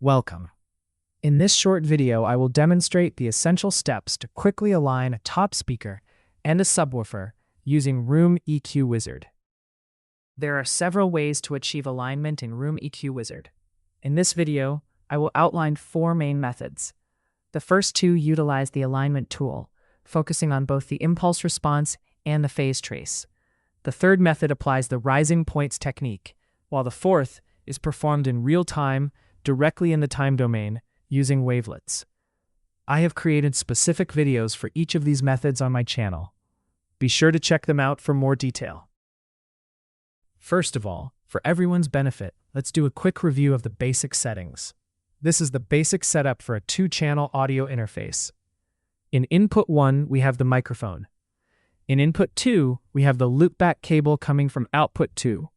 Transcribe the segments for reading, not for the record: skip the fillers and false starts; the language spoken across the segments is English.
Welcome. In this short video, I will demonstrate the essential steps to quickly align a top speaker and a subwoofer using Room EQ Wizard. There are several ways to achieve alignment in Room EQ Wizard. In this video, I will outline 4 main methods. The first 2 utilize the alignment tool, focusing on both the impulse response and the phase trace. The third method applies the rising points technique, while the fourth is performed in real time, directly in the time domain, using wavelets. I have created specific videos for each of these methods on my channel. Be sure to check them out for more detail. First of all, for everyone's benefit, let's do a quick review of the basic settings. This is the basic setup for a 2-channel audio interface. In input 1, we have the microphone. In input 2, we have the loopback cable coming from output 2.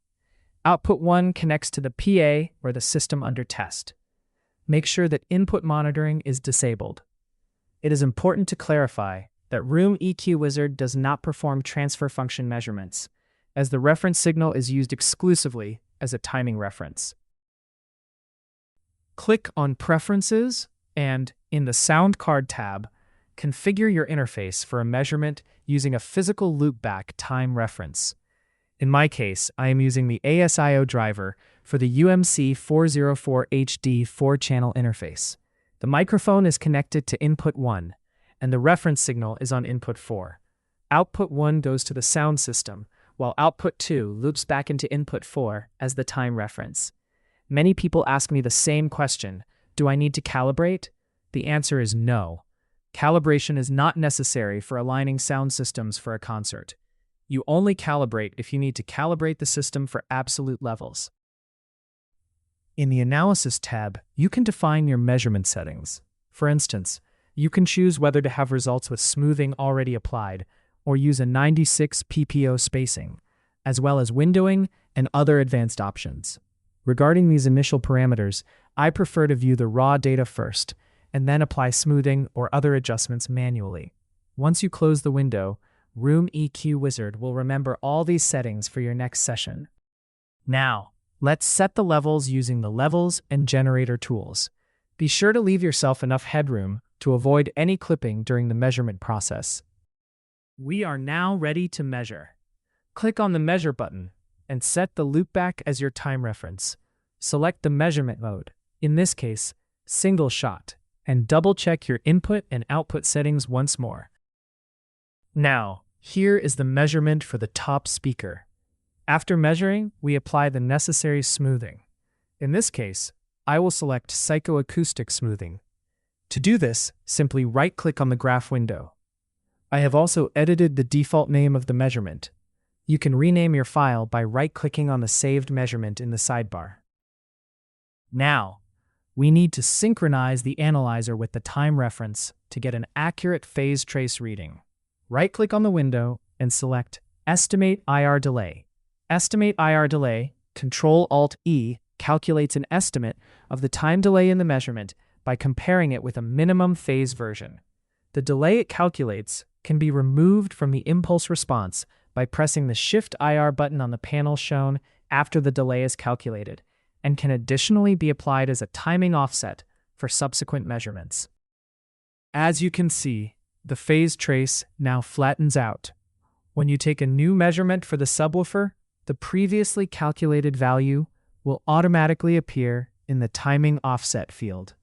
Output 1 connects to the PA or the system under test. Make sure that input monitoring is disabled. It is important to clarify that Room EQ Wizard does not perform transfer function measurements, as the reference signal is used exclusively as a timing reference. Click on Preferences and, in the Sound Card tab, configure your interface for a measurement using a physical loopback time reference. In my case, I am using the ASIO driver for the UMC404HD 4-channel interface. The microphone is connected to input 1, and the reference signal is on input 4. Output 1 goes to the sound system, while output 2 loops back into input 4 as the time reference. Many people ask me the same question: do I need to calibrate? The answer is no. Calibration is not necessary for aligning sound systems for a concert. You only calibrate if you need to calibrate the system for absolute levels. In the Analysis tab, you can define your measurement settings. For instance, you can choose whether to have results with smoothing already applied or use a 96 PPO spacing, as well as windowing and other advanced options. Regarding these initial parameters, I prefer to view the raw data first and then apply smoothing or other adjustments manually. Once you close the window, Room EQ Wizard will remember all these settings for your next session. Now, let's set the levels using the Levels and Generator tools. Be sure to leave yourself enough headroom to avoid any clipping during the measurement process. We are now ready to measure. Click on the Measure button and set the loopback as your time reference. Select the measurement mode, in this case, single shot, and double-check your input and output settings once more. Now, here is the measurement for the top speaker. After measuring, we apply the necessary smoothing. In this case, I will select Psychoacoustic Smoothing. To do this, simply right-click on the graph window. I have also edited the default name of the measurement. You can rename your file by right-clicking on the saved measurement in the sidebar. Now, we need to synchronize the analyzer with the time reference to get an accurate phase trace reading. Right-click on the window and select Estimate IR Delay. Estimate IR Delay, Ctrl-Alt-E, calculates an estimate of the time delay in the measurement by comparing it with a minimum phase version. The delay it calculates can be removed from the impulse response by pressing the Shift IR button on the panel shown after the delay is calculated, and can additionally be applied as a timing offset for subsequent measurements. As you can see, the phase trace now flattens out. When you take a new measurement for the subwoofer, the previously calculated value will automatically appear in the timing offset field.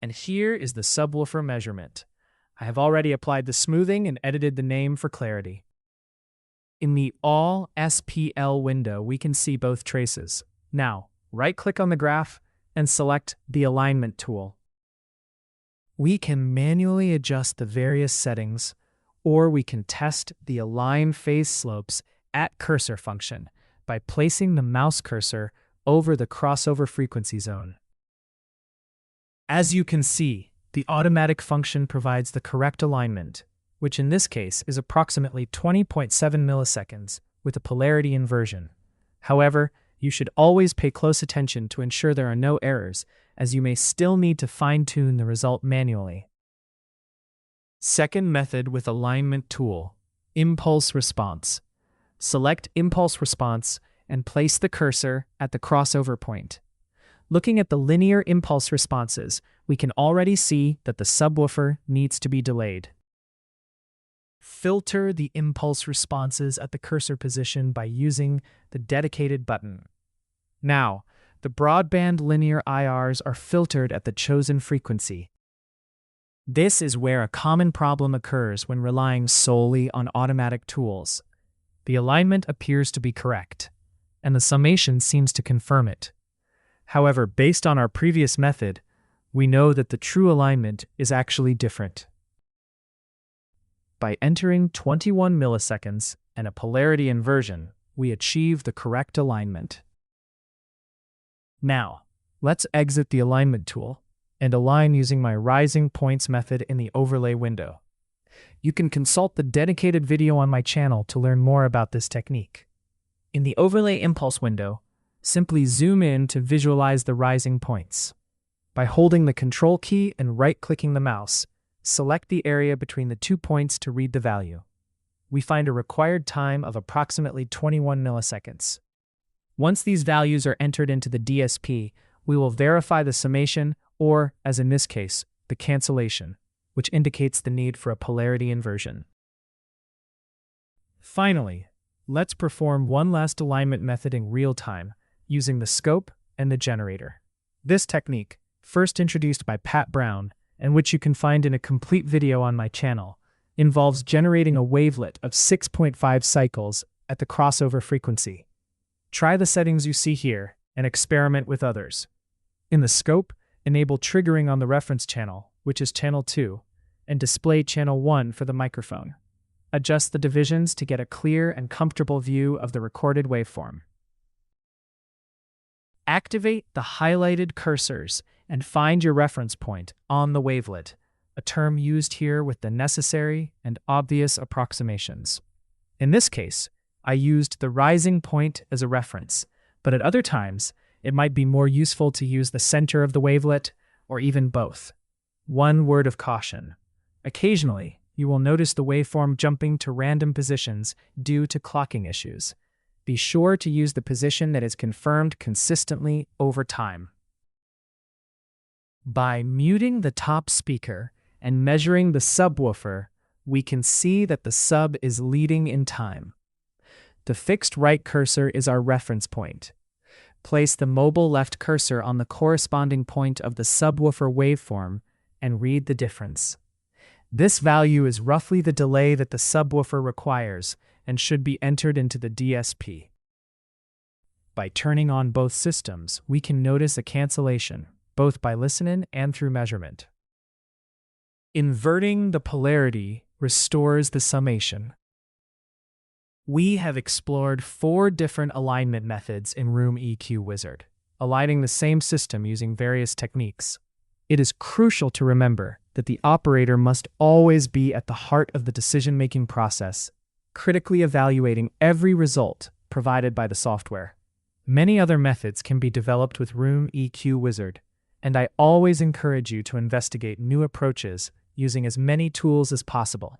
And here is the subwoofer measurement. I have already applied the smoothing and edited the name for clarity. In the All SPL window, we can see both traces. Now, right-click on the graph and select the Alignment tool. We can manually adjust the various settings, or we can test the Align Phase Slopes at Cursor function by placing the mouse cursor over the crossover frequency zone. As you can see, the automatic function provides the correct alignment, which in this case is approximately 20.7 milliseconds with a polarity inversion. However, you should always pay close attention to ensure there are no errors, as you may still need to fine-tune the result manually. Second method with Alignment tool, Impulse Response. Select Impulse Response and place the cursor at the crossover point. Looking at the linear impulse responses, we can already see that the subwoofer needs to be delayed. Filter the impulse responses at the cursor position by using the dedicated button. Now, the broadband linear IRs are filtered at the chosen frequency. This is where a common problem occurs when relying solely on automatic tools. The alignment appears to be correct, and the summation seems to confirm it. However, based on our previous method, we know that the true alignment is actually different. By entering 21 milliseconds and a polarity inversion, we achieve the correct alignment. Now, let's exit the alignment tool and align using my rising points method in the overlay window. You can consult the dedicated video on my channel to learn more about this technique. In the overlay impulse window, simply zoom in to visualize the rising points. By holding the Control key and right-clicking the mouse, select the area between the 2 points to read the value. We find a required time of approximately 21 milliseconds. Once these values are entered into the DSP, we will verify the summation, or, as in this case, the cancellation, which indicates the need for a polarity inversion. Finally, let's perform one last alignment method in real time, using the scope and the generator. This technique, first introduced by Pat Brown, and which you can find in a complete video on my channel, involves generating a wavelet of 6.5 cycles at the crossover frequency. Try the settings you see here and experiment with others. In the scope, enable triggering on the reference channel, which is channel 2, and display channel 1 for the microphone. Adjust the divisions to get a clear and comfortable view of the recorded waveform. Activate the highlighted cursors and find your reference point on the wavelet, a term used here with the necessary and obvious approximations. In this case, I used the rising point as a reference, but at other times, it might be more useful to use the center of the wavelet, or even both. One word of caution. Occasionally, you will notice the waveform jumping to random positions due to clocking issues. Be sure to use the position that is confirmed consistently over time. By muting the top speaker and measuring the subwoofer, we can see that the sub is leading in time. The fixed right cursor is our reference point. Place the mobile left cursor on the corresponding point of the subwoofer waveform and read the difference. This value is roughly the delay that the subwoofer requires and should be entered into the DSP. By turning on both systems, we can notice a cancellation, both by listening and through measurement. Inverting the polarity restores the summation. We have explored 4 different alignment methods in Room EQ Wizard, aligning the same system using various techniques. It is crucial to remember that the operator must always be at the heart of the decision-making process, critically evaluating every result provided by the software. Many other methods can be developed with Room EQ Wizard, and I always encourage you to investigate new approaches using as many tools as possible.